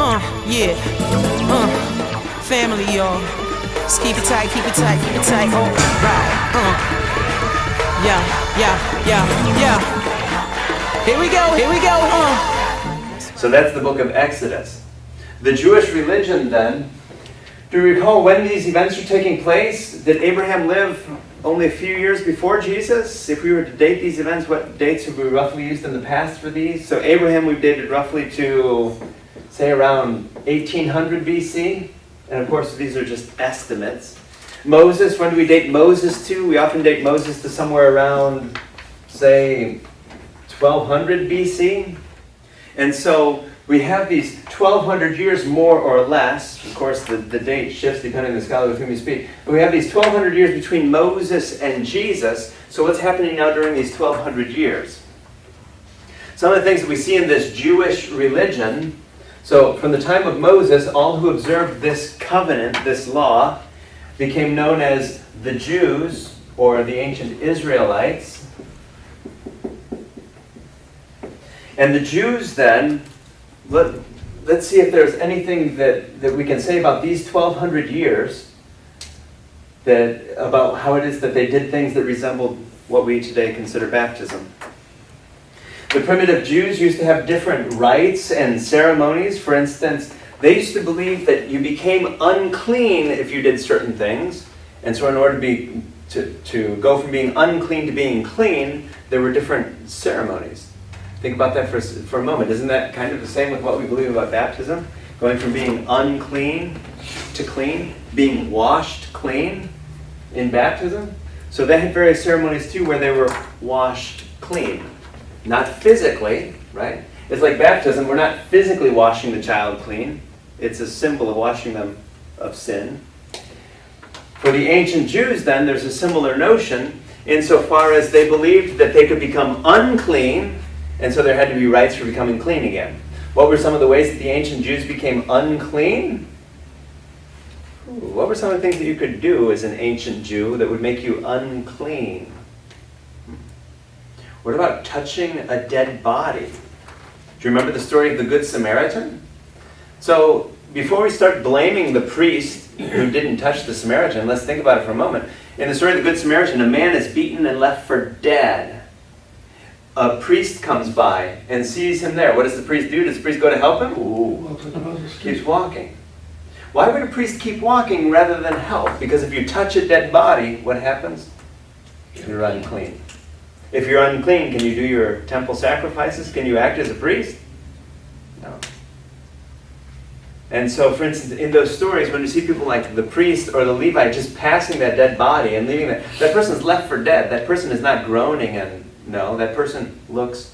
Yeah. Family, y'all. Just keep it tight, keep it tight, keep it tight. Oh, right. Yeah. Here we go. So that's the book of Exodus. The Jewish religion then, do you recall when these events are taking place? Did Abraham live only a few years before Jesus? If we were to date these events, what dates have we roughly used in the past for these? So Abraham we've dated roughly to, say, around 1800 BC. And of course, these are just estimates. Moses, when do we date Moses to? We often date Moses to somewhere around, say, 1200 BC. And so we have these 1200 years more or less. Of course, the date shifts depending on the scholar with whom you speak. But we have these 1200 years between Moses and Jesus. So what's happening now during these 1200 years? Some of the things that we see in this Jewish religion. So from the time of Moses, all who observed this covenant, this law, became known as the Jews, or the ancient Israelites. And the Jews then, let's see if there's anything that we can say about these 1200 years, about how it is that they did things that resembled what we today consider baptism. The primitive Jews used to have different rites and ceremonies. For instance, they used to believe that you became unclean if you did certain things. And so in order to go from being unclean to being clean, there were different ceremonies. Think about that for a moment. Isn't that kind of the same with what we believe about baptism? Going from being unclean to clean, being washed clean in baptism. So they had various ceremonies too where they were washed clean. Not physically, right? It's like baptism. We're not physically washing the child clean. It's a symbol of washing them of sin. For the ancient Jews, then, there's a similar notion insofar as they believed that they could become unclean, and so there had to be rites for becoming clean again. What were some of the ways that the ancient Jews became unclean? What were some of the things that you could do as an ancient Jew that would make you unclean? What about touching a dead body? Do you remember the story of the Good Samaritan? So, before we start blaming the priest who didn't touch the Samaritan, let's think about it for a moment. In the story of the Good Samaritan, a man is beaten and left for dead. A priest comes by and sees him there. What does the priest do? Does the priest go to help him? Ooh, keeps walking. Why would a priest keep walking rather than help? Because if you touch a dead body, what happens? You're unclean. If you're unclean, can you do your temple sacrifices? Can you act as a priest? No. And so, for instance, in those stories, when you see people like the priest or the Levite just passing that dead body and leaving that person is left for dead. That person is not groaning no, that person looks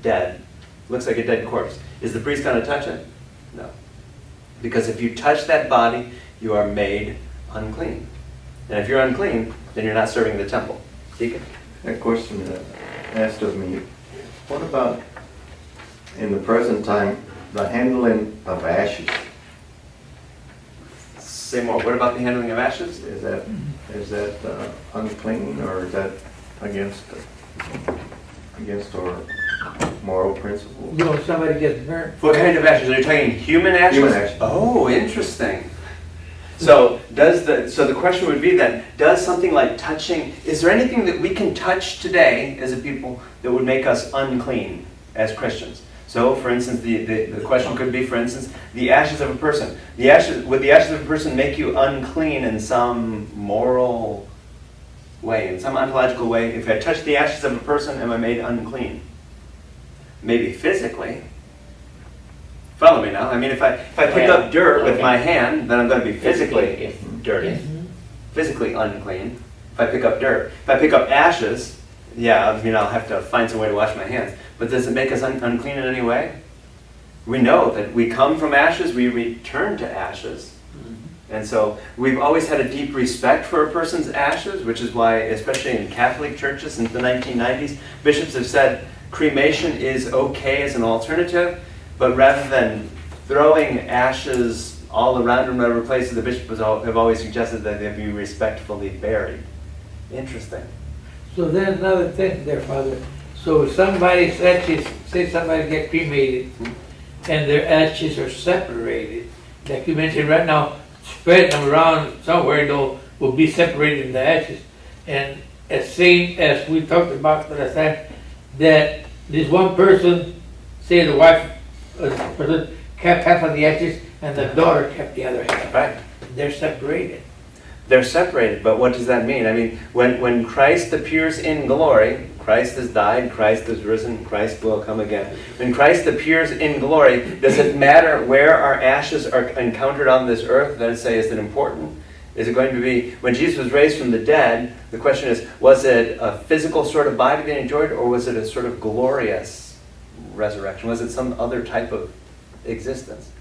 dead. Looks like a dead corpse. Is the priest going to touch it? No. Because if you touch that body, you are made unclean. And if you're unclean, then you're not serving the temple. Deacon? That question asked of me, what about in the present time, the handling of ashes? Say more. What about the handling of ashes? Is that unclean, or is that against our moral principles? You know, somebody gets burnt. What kind of ashes? Are you talking human ashes? Human ashes. Oh, interesting. So the question would be then, does something like touching, is there anything that we can touch today as a people that would make us unclean as Christians? So, for instance, the question could be, for instance, the ashes of a person. Would the ashes of a person make you unclean in some moral way, in some ontological way? If I touch the ashes of a person, am I made unclean? Maybe physically. Follow me now. I mean, if I pick up dirt with my hand, then I'm going to be physically dirty, physically unclean. If I pick up dirt, if I pick up ashes, I'll have to find some way to wash my hands. But does it make us unclean in any way? We know that we come from ashes, we return to ashes. And so we've always had a deep respect for a person's ashes, which is why, especially in Catholic churches since the 1990s, bishops have said cremation is okay as an alternative. But rather than throwing ashes all around in whatever places, the bishops have always suggested that they be respectfully buried. Interesting. So then another thing there, Father. So somebody say somebody get cremated, and their ashes are separated. Like you mentioned right now, spread them around somewhere, will be separated in the ashes. And as same as we talked about last time, that this one person, say the wife, person kept half of the ashes and the daughter kept the other half. Right. They're separated. They're separated, but what does that mean? I mean, when Christ appears in glory, Christ has died, Christ has risen, Christ will come again. When Christ appears in glory, does it matter where our ashes are encountered on this earth? Let's say, is it important? Is it going to be, when Jesus was raised from the dead, the question is, was it a physical sort of body that he enjoyed, or was it a sort of glorious resurrection? Was it some other type of existence?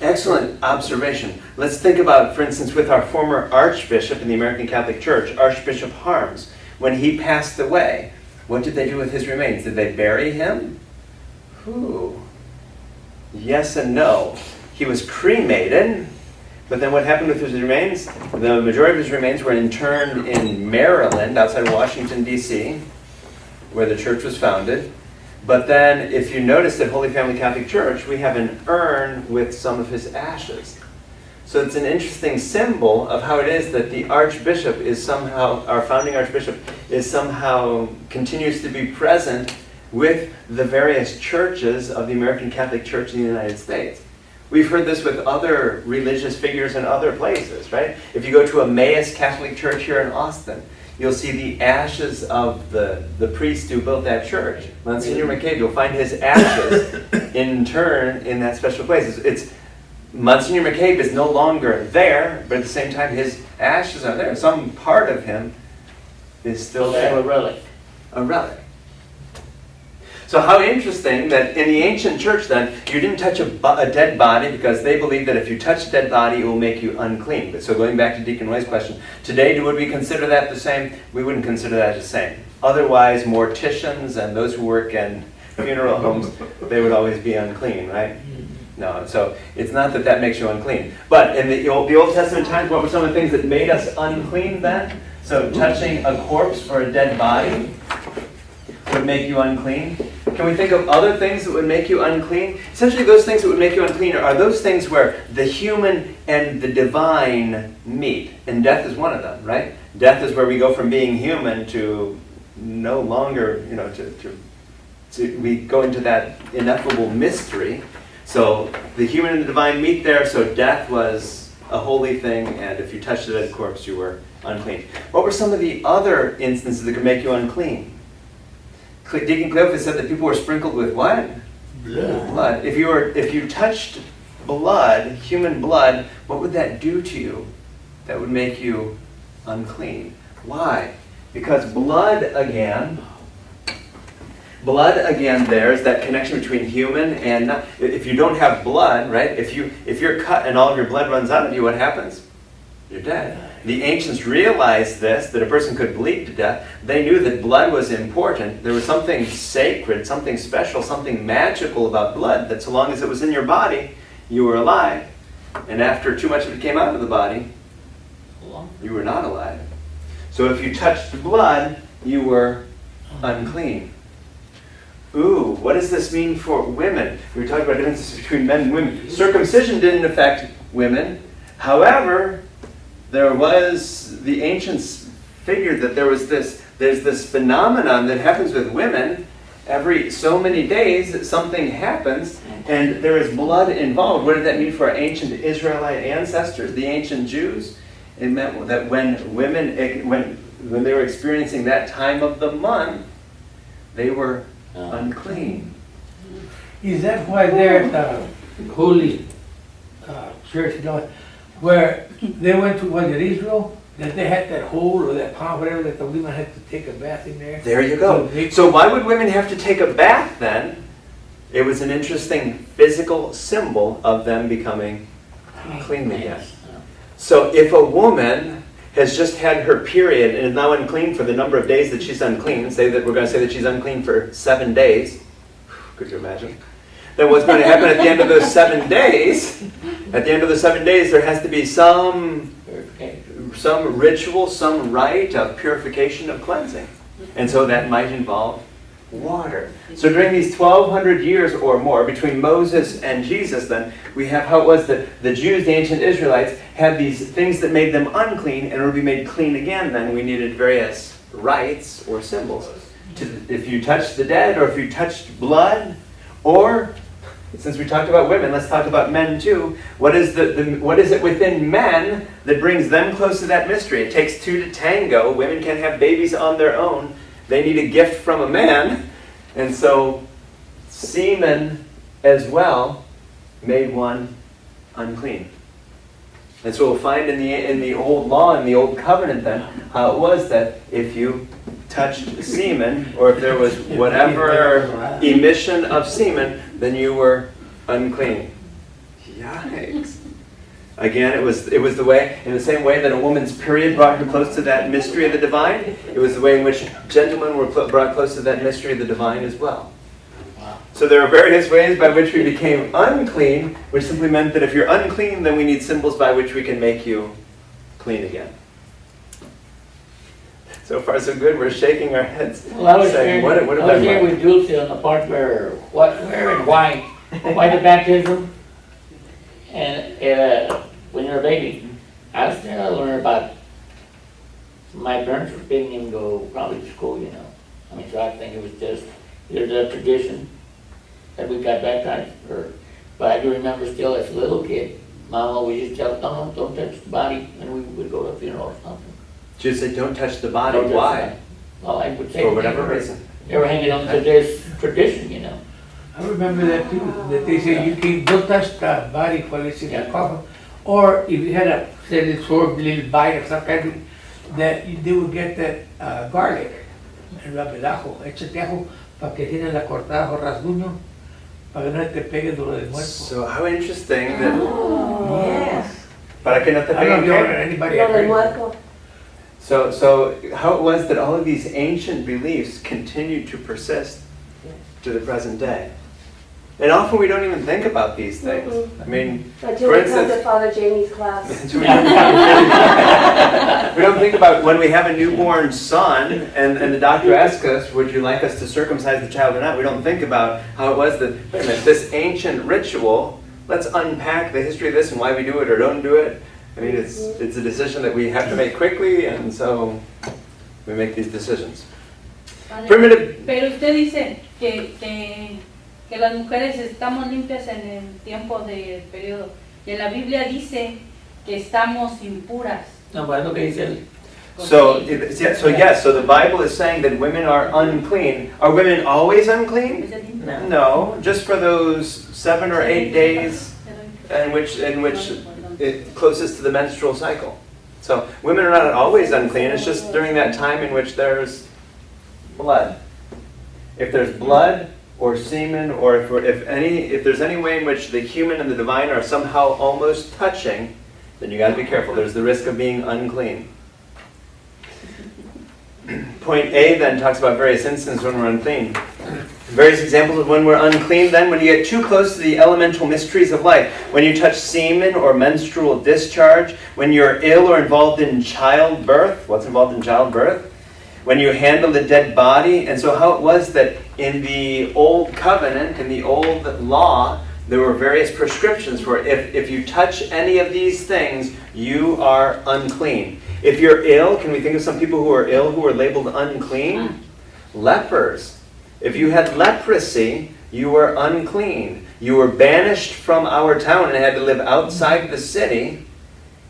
Excellent observation. Let's think about, for instance, with our former Archbishop in the American Catholic Church, Archbishop Harms. When he passed away, what did they do with his remains? Did they bury him? Ooh. Yes and no. He was cremated, but then what happened with his remains? The majority of his remains were interned in Maryland, outside of Washington, D.C., where the church was founded. But then, if you notice at Holy Family Catholic Church, we have an urn with some of his ashes. So it's an interesting symbol of how it is that the Archbishop is somehow, our founding Archbishop, is somehow continues to be present with the various churches of the American Catholic Church in the United States. We've heard this with other religious figures in other places, right? If you go to Emmaus Catholic Church here in Austin, you'll see the ashes of the priest who built that church. Monsignor McCabe, you'll find his ashes interned in that special place. It's Monsignor McCabe is no longer there, but at the same time his ashes are there. Some part of him is still there. A relic. A relic. So how interesting that in the ancient church then, you didn't touch a dead body because they believed that if you touch a dead body, it will make you unclean. But so going back to Deacon Roy's question, today would we consider that the same? We wouldn't consider that the same. Otherwise, morticians and those who work in funeral homes, they would always be unclean, right? No, so it's not that makes you unclean. But in the Old Testament times, what were some of the things that made us unclean then? So touching a corpse or a dead body would make you unclean. Can we think of other things that would make you unclean? Essentially, those things that would make you unclean are those things where the human and the divine meet. And death is one of them, right? Death is where we go from being human to no longer, we go into that ineffable mystery. So the human and the divine meet there, so death was a holy thing, and if you touched a dead corpse, you were unclean. What were some of the other instances that could make you unclean? Deacon Cleophas said that people were sprinkled with what? Blood. If you touched blood, human blood, what would that do to you? That would make you unclean. Why? Because blood again, there's that connection between human and not. If you don't have blood, right? If you're cut and all of your blood runs out of you, what happens? You're dead. The ancients realized this, that a person could bleed to death. They knew that blood was important. There was something sacred, something special, something magical about blood, that so long as it was in your body, you were alive. And after too much of it came out of the body, you were not alive. So if you touched blood, you were unclean. Ooh, what does this mean for women? We were talking about differences between men and women. Circumcision didn't affect women. However, the ancients figured that there's this phenomenon that happens with women. Every so many days something happens and there is blood involved. What did that mean for our ancient Israelite ancestors, the ancient Jews? It meant that when they were experiencing that time of the month, they were unclean. Is that why there at the Holy Church, where they went to, was it Israel? That they had that hole or that pond, whatever, that the women had to take a bath in there? There you go. So why would women have to take a bath then? It was an interesting physical symbol of them becoming clean again. So if a woman has just had her period and is now unclean for the number of days that she's unclean, we're going to say that she's unclean for 7 days. Could you imagine? Then what's going to happen at the end of those 7 days? At the end of the 7 days, there has to be some ritual, some rite of purification, of cleansing. And so that might involve water. So during these 1,200 years or more between Moses and Jesus, then, we have how it was that the Jews, the ancient Israelites, had these things that made them unclean, and in order to be made clean again, then we needed various rites or symbols. If you touched the dead, or if you touched blood, or, since we talked about women, let's talk about men too. What is what is it within men that brings them close to that mystery? It takes two to tango. Women can't have babies on their own. They need a gift from a man. And so semen as well made one unclean. And so we'll find in the old law, in the old covenant then, how it was that if you touched semen, or if there was whatever emission of semen, then you were unclean. Yikes. Again, it was the way, in the same way that a woman's period brought her close to that mystery of the divine, it was the way in which gentlemen were brought close to that mystery of the divine as well. So there are various ways by which we became unclean, which simply meant that if you're unclean, then we need symbols by which we can make you clean again. So far so good, we're shaking our heads. Well, I was saying, here, what I was here about with Dulce on the part where and why the baptism, and when you're a baby, I was there to learn about. My parents didn't even go probably to school, you know. I mean, so I think it was just either the tradition that we got baptized, but I do remember still as a little kid, Mom always used to tell us, don't touch the body, and we would go to a funeral or something. She would say, don't touch the body. Don't touch Why? the body. Well, I would say For whatever reason. they were hanging on to this tradition, you know. I remember that too, that they say you can, don't touch the body while it's in the coffin. Or if you had a, say, this sort of little bite of some kind, that they would get that garlic and rub el ajo, échate ajo, para que tiene la cortada o rasguño, para que no te pegue duro del muerto. So how interesting that... Yes. Para que no te I don't peguen know qué? anybody Lo ever del heard. muerto. So how it was that all of these ancient beliefs continue to persist to the present day. And often we don't even think about these things. I mean, Until for we come to instance, Father Jamie's class. we don't think about when we have a newborn son and the doctor asks us, would you like us to circumcise the child or not? We don't think about how it was that, wait a minute, this ancient ritual, let's unpack the history of this and why we do it or don't do it. I mean, it's a decision that we have to make quickly, and so we make these decisions. Primitive. Pero usted dice que las mujeres estamos limpias en el tiempo del periodo. Y en la Biblia dice que estamos impuras. No, pero es lo que dice él. So yes, so the Bible is saying that women are unclean. Are women always unclean? No, just for those 7 or 8 days in which it closest to the menstrual cycle. So women are not always unclean, it's just during that time in which there's blood. If there's blood or semen, or if there's any way in which the human and the divine are somehow almost touching, then you got to be careful. There's the risk of being unclean. Point A then talks about various instances when we're unclean. Various examples of when we're unclean then, when you get too close to the elemental mysteries of life. When you touch semen or menstrual discharge. When you're ill or involved in childbirth. What's involved in childbirth? When you handle the dead body. And so how it was that in the old covenant, in the old law, there were various prescriptions for if you touch any of these things, you are unclean. If you're ill, can we think of some people who are ill who are labeled unclean? Lepers. If you had leprosy, you were unclean. You were banished from our town and had to live outside the city.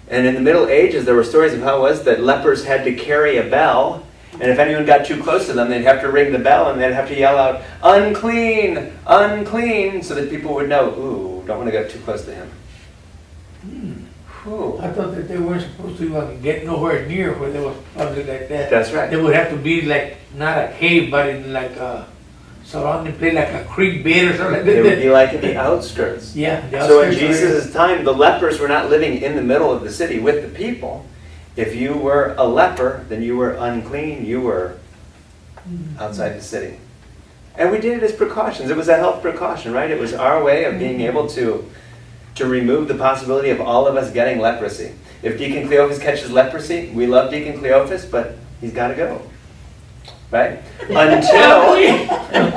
And in the Middle Ages, there were stories of how it was that lepers had to carry a bell. And if anyone got too close to them, they'd have to ring the bell and they'd have to yell out, unclean, unclean, so that people would know, ooh, don't want to get too close to him. Ooh. I thought that they weren't supposed to get nowhere near where there was something like that. That's right. They would have to be like, not a cave, but in like a surrounding place, like a creek bed or something like that. They would be like in the outskirts. Yeah. the So in outskirts area. Jesus' time, the lepers were not living in the middle of the city with the people. If you were a leper, then you were unclean, you were outside the city. And we did it as precautions. It was a health precaution, right? It was our way of being able to remove the possibility of all of us getting leprosy. If Deacon Cleophas catches leprosy, we love Deacon Cleophas, but he's got to go. right? Until, yeah,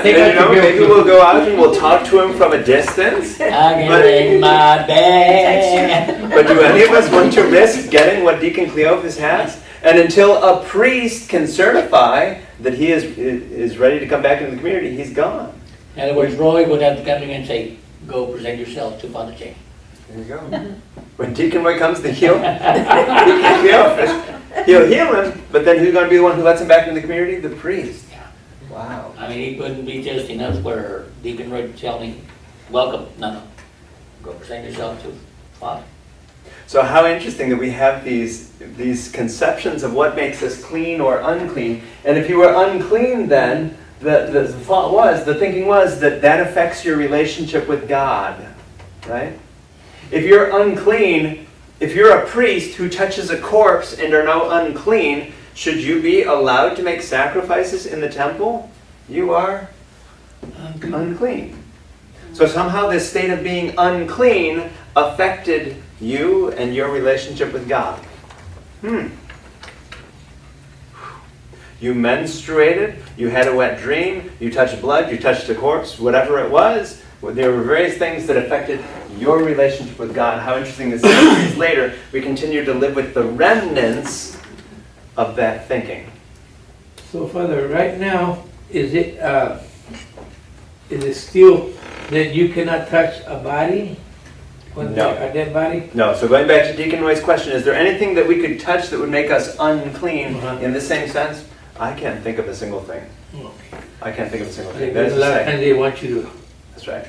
Take and, out your maybe bill. we'll go out and we'll talk to him from a distance. I can ring my bell. But do any of us want to risk getting what Deacon Cleophas has? And until a priest can certify that he is ready to come back into the community, he's gone. In other words, Roy would have to come in and say, go present yourself to Father Jay. There you go. When Deacon Roy comes to heal Deacon Cleophas, he'll heal him, but then who's going to be the one who lets him back into the community? The priest. Yeah. Wow. I mean, it wouldn't be just enough where Deacon Roy would tell me, welcome. No. Go present yourself to Father. So how interesting that we have these conceptions of what makes us clean or unclean. And if you were unclean then, the thinking was that affects your relationship with God, right? If you're unclean, if you're a priest who touches a corpse and are now unclean, should you be allowed to make sacrifices in the temple? You are unclean. So somehow this state of being unclean affected you and your relationship with God. You menstruated, you had a wet dream, you touched blood, you touched a corpse, whatever it was. There were various things that affected your relationship with God. How interesting that centuries later we continue to live with the remnants of that thinking. So Father, right now, is it still that you cannot touch a body? No. A dead body? No, so going back to Deacon Roy's question, is there anything that we could touch that would make us unclean in the same sense? I can't think of a single thing. I can't think of a single thing. That is A to lot of say, times they want you to. that's right.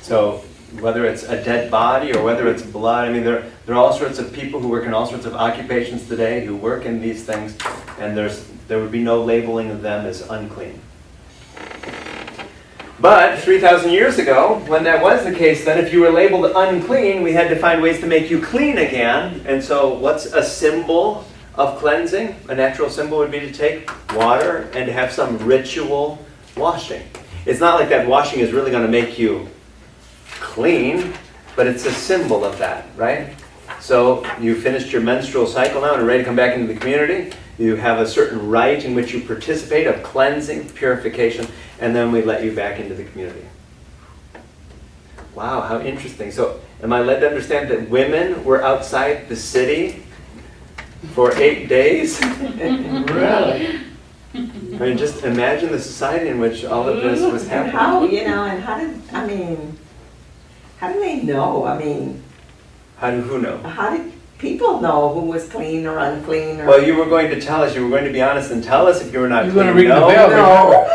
So whether it's a dead body or whether it's blood, I mean, there are all sorts of people who work in all sorts of occupations today who work in these things, and there would be no labeling of them as unclean. But 3,000 years ago, when that was the case, then if you were labeled unclean, we had to find ways to make you clean again. And so what's a symbol of cleansing? A natural symbol would be to take water and to have some ritual washing. It's not like that washing is really going to make you clean, but it's a symbol of that, right? So you finished your menstrual cycle now and are ready to come back into the community. You have a certain rite in which you participate of cleansing, purification, and then we let you back into the community. Wow, how interesting. So am I led to understand that women were outside the city for 8 days? Really? I mean, just imagine the society in which all of this was And happening. how, and how do they know? How do who know? How did people know who was clean or unclean? Or Well, you were going to tell us, you were going to be honest and tell us if you were not You're clean. gonna ring the No. bell.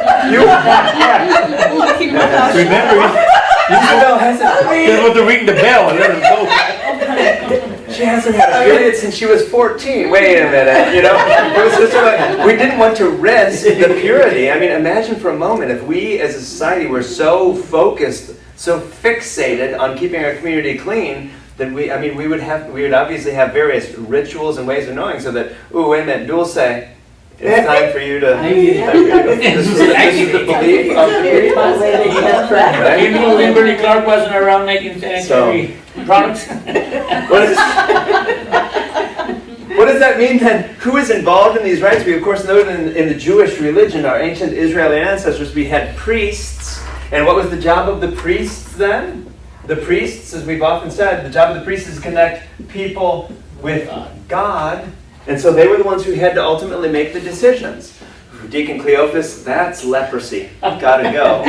Remember, Isabel hasn't, you want to ring the bell and let them go. she hasn't had a period since she was 14. Wait a minute, It was just like, we didn't want to risk the purity. I mean, imagine for a moment if we as a society were so focused, so fixated on keeping our community clean, that we would obviously have various rituals and ways of knowing so that, ooh, wait a minute, Dulce, it's time for you to, this is the belief of the people. Right? You know, Kimberly Clark wasn't around making sanitary products. What does that mean then? Who is involved in these rites? We of course know in the Jewish religion, our ancient Israeli ancestors, we had priests. And what was the job of the priests then? The priests, as we've often said, the job of the priests is to connect people with God. And so they were the ones who had to ultimately make the decisions. Deacon Cleophas, that's leprosy. Gotta go.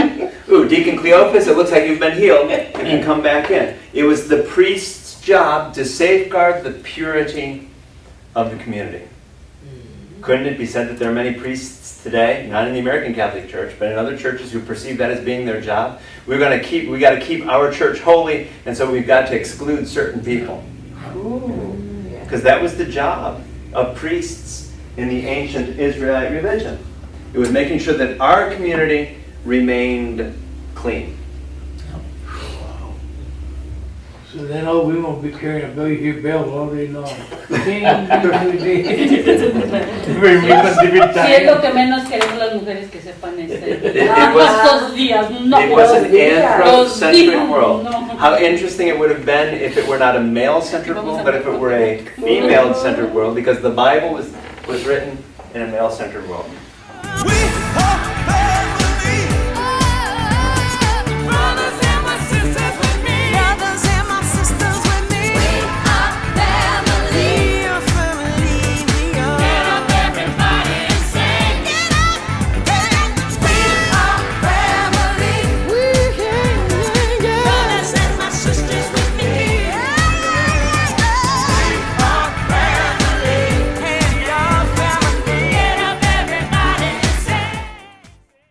Ooh, Deacon Cleophas, it looks like you've been healed. You can come back in. It was the priest's job to safeguard the purity of the community. Couldn't it be said that there are many priests today, not in the American Catholic Church, but in other churches who perceive that as being their job? We got to keep our church holy, and so we've got to exclude certain people. Because that was the job of priests in the ancient Israelite religion. It was making sure that our community remained clean. So then, we won't be carrying a bell. You hear bells all day long. Ding, Sí, es lo que menos queremos las mujeres que sepan estos días. No. It was an anthropocentric Los world. no. How interesting it would have been if it were not a male-centric world, but if it were a female-centric world, because the Bible was was written in a male-centered world. We